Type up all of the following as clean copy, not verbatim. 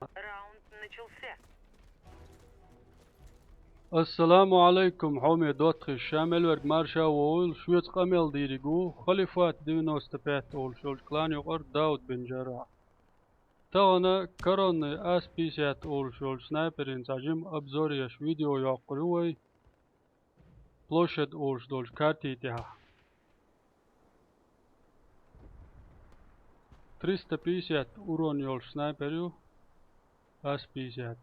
Раунд начался. السلام عليكم حومي دوتخ الشامل ورق مارشا وول شويت قميل ديريقو خليفات دينوس تبعت أول شول كلان يقر داود بن جراح تانا كرون اس بيسات أول شول سنايبرين تاجم أبزوريش فيديو يقروي بلوشد أول شول كارتي تها 350 أورون يول سنايبريو اس بيسات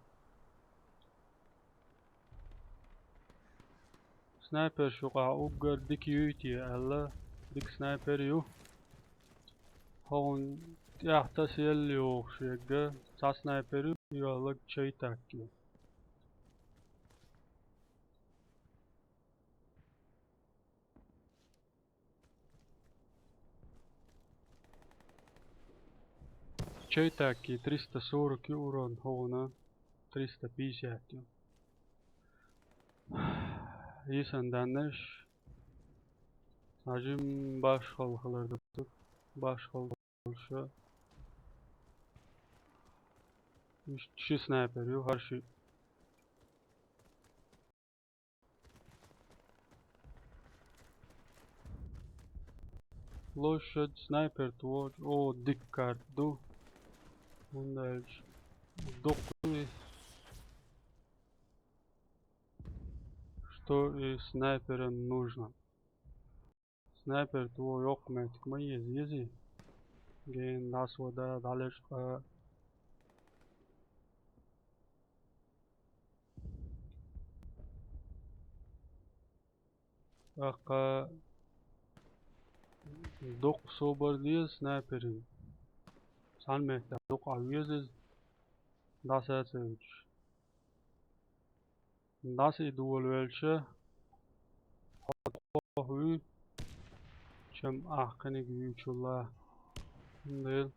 سنايبر شقع أوغر ديك يوتي ألا ديك سنايبريو هون تحت يو شيغا تا سنايبريو يولك شي تاكي شي تاكي 340 أورون هون 350 يسن دانش Hacim baş halkalarda tutup baş halkalı şu sniper yok her şey лошадь sniper tuvac o dikkat du bunda dokuz что и снайперам нужно снайпер твой окметик мы ези ген нас вода далеш ака док собор diye sniperin salmekte dok aviyesiz das etseviç das idul welche hui Чем ахкани гючула нел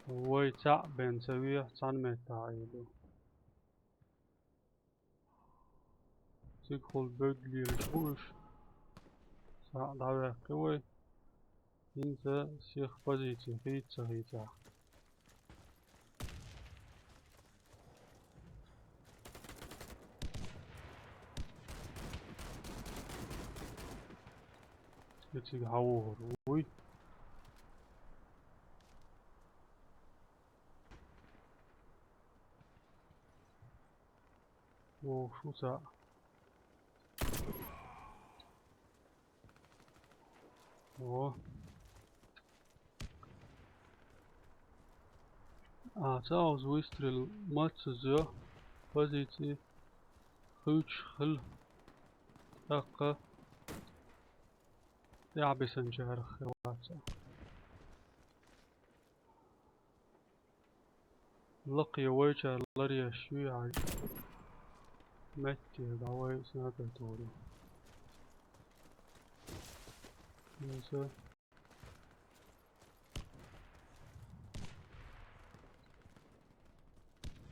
ويتع بين سويه صان متاعيدو تدخل بقلي الشوش ساعة دعوة قوي انت سيخ بزيتي خيتا يتيق هاوهر وي وشو ساعة تعوز ويسترل ماتسزيو بزيتي خوش خل دقة يعبي سنجار خواتها لقي وجه لريا شوي متي دعوي سنابر تورو نسا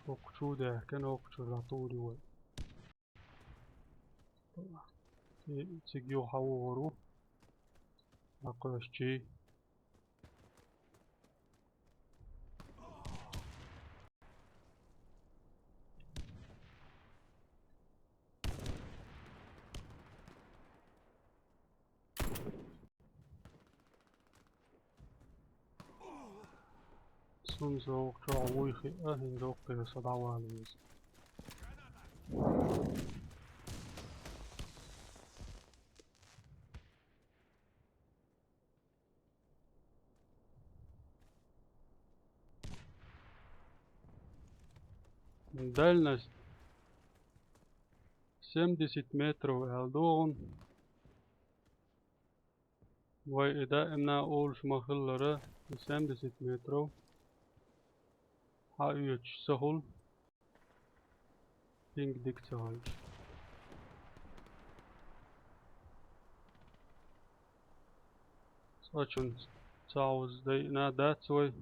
اوكشو ده كان اوكشو لطوري وي تيجيو حورو نقرشتي سنسا اوكشو عويخي اهن دوقي صدعواليز Дальность 70 метров элдон وإذا إمنا أول شمخلرة 70 метров هايوش سهل بينك ديك سهل سأچن تعوز دينا داتوي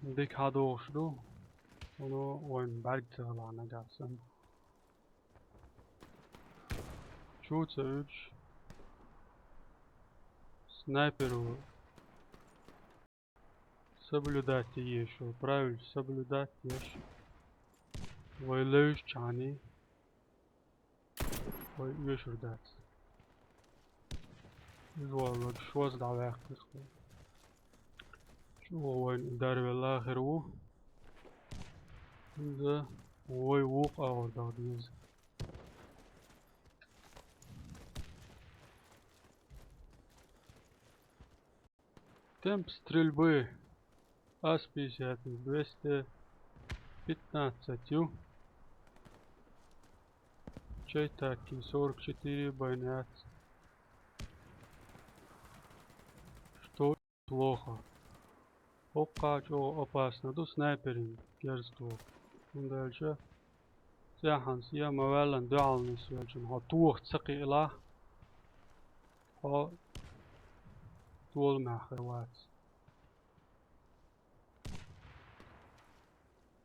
ديك هادوش دو ونو وين برگ تغلانا جاسم شو تسويش سنايبر Соблюдать еще. Правильно, соблюдать еще. Вайлыш чани. ويشردات يزوال شوز دعواق تسخو شو وين دارب الآخر إذا ويوق أو داديز темп стрельбы АС-50 215. Чайтаки 44 байнят. Что плохо. Пока что опасно. Тут снайперинг. Герство. Дальше. ساحن سيما ولا ندعل نسويجن هطوخ تسقي إله ها طول مع خوات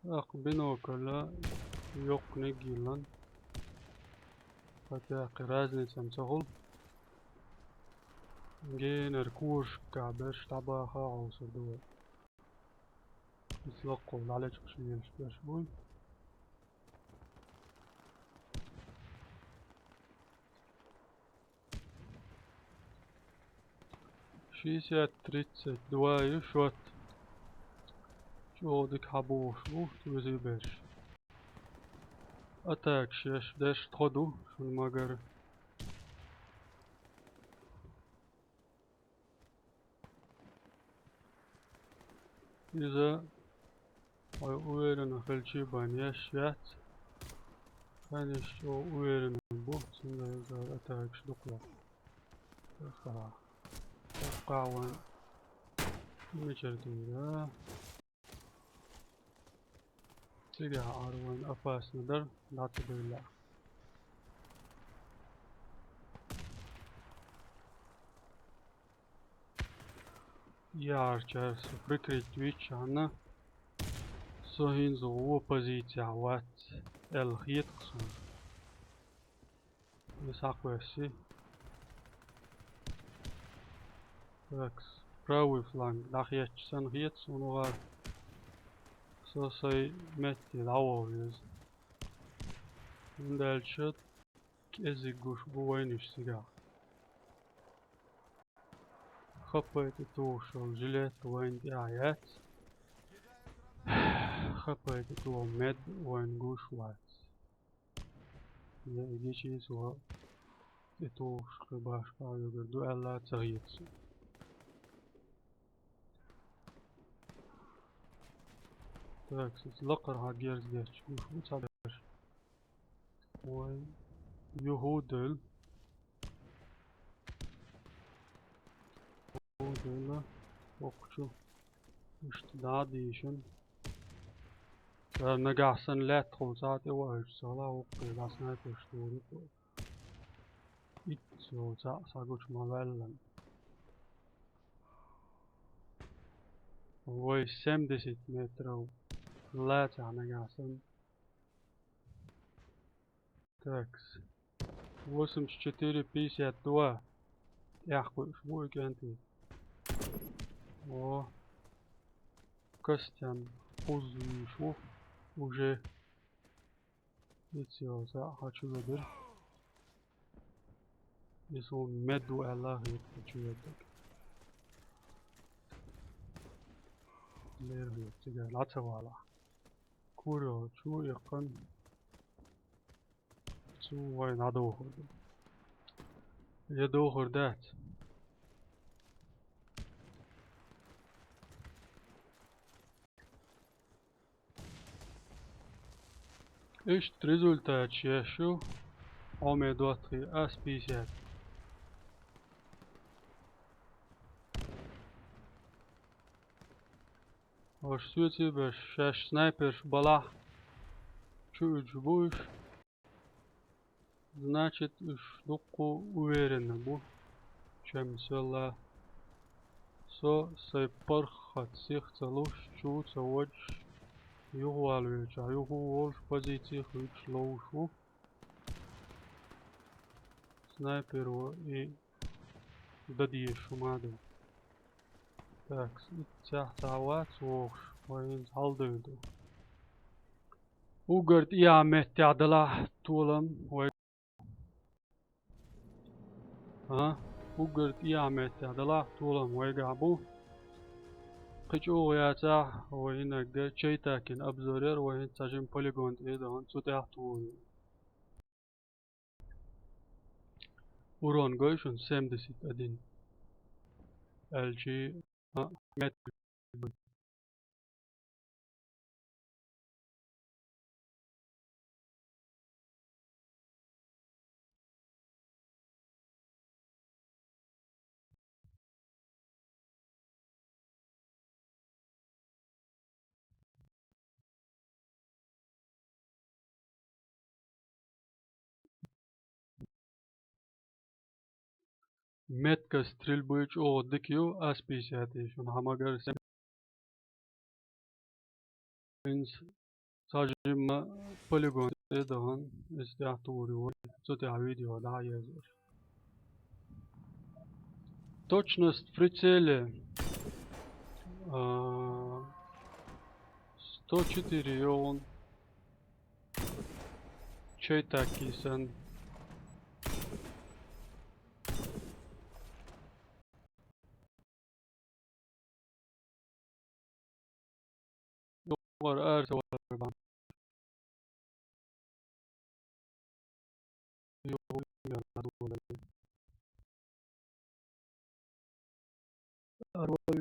أقبنو كلا يوق نجيلن فتاقي رازني سمسغل جين ركوش كعبش تباها عوصر دول يتلقوا لعليش بشيش بشبوي شيسات 32 شوت شو ديك حبوش توزي باش اتاك شيش داش تخدو شو المجر إذا ويرنا خلشي بانياش يات كانش ويرنا بوت سنجا اتاك شدقلا صراحة قاوان مجردو تيجا عروان أفاس ندر لا تبيلا Ярче прикрыть вичана сохинзу позиция ват элхитсон висаквеси так правый фланг дахьячсан хитсон угар сосай метти лавовез дальше кезигуш буйниш сега خبيت توشل جلت وين دعايات خبيت تو مد وين جوش وات يجي شيء سوا توش خباش قاعد يقدو ألا تغيير تاكسس لقر هاجيرز ديش جوش وتابش وين يهودل يهودل وقتو اشتداديشن نقعسن لا تخل ساعتي واش صلاة وقتي لا سنايبر شتوري إتسو ساقوش مالالن وي 70 متر لا نقعسن تاكس 84-52 يحكو شبوي كانتي о Костян Узышев уже за хочу забер если он меду Аллах хочу забер лерви тига лацавала куро чу якан чу вай надо я дохордат Este rezultat și ome doatri aspiciat. Aș suți be șaș sniper bala чуть больше, значит штуку уверенно бу, чем села со пархат всех целуш чуца очень ювалвич, а ювалвич позиции хоть лоушу снайперу и дадиешь шумаду. Так, ساعات ووش وين هالدودو وقرد يامت تعدلا طولم ها وقرد يامت تعدلا طولم ويقعبو قيجو ياتا وين شيتاكن ابزورير وين تاجم بوليغون ايدان سوتاحتون ورون goyshun semdesit adin elçi met metka strelbuç o dikyo aspisiati shun hamagar semins sajim polygon edan istiahturi و sotiavideo da yazır. Точность в прицеле 104 и он чей-таки sen var erse var ben yok yani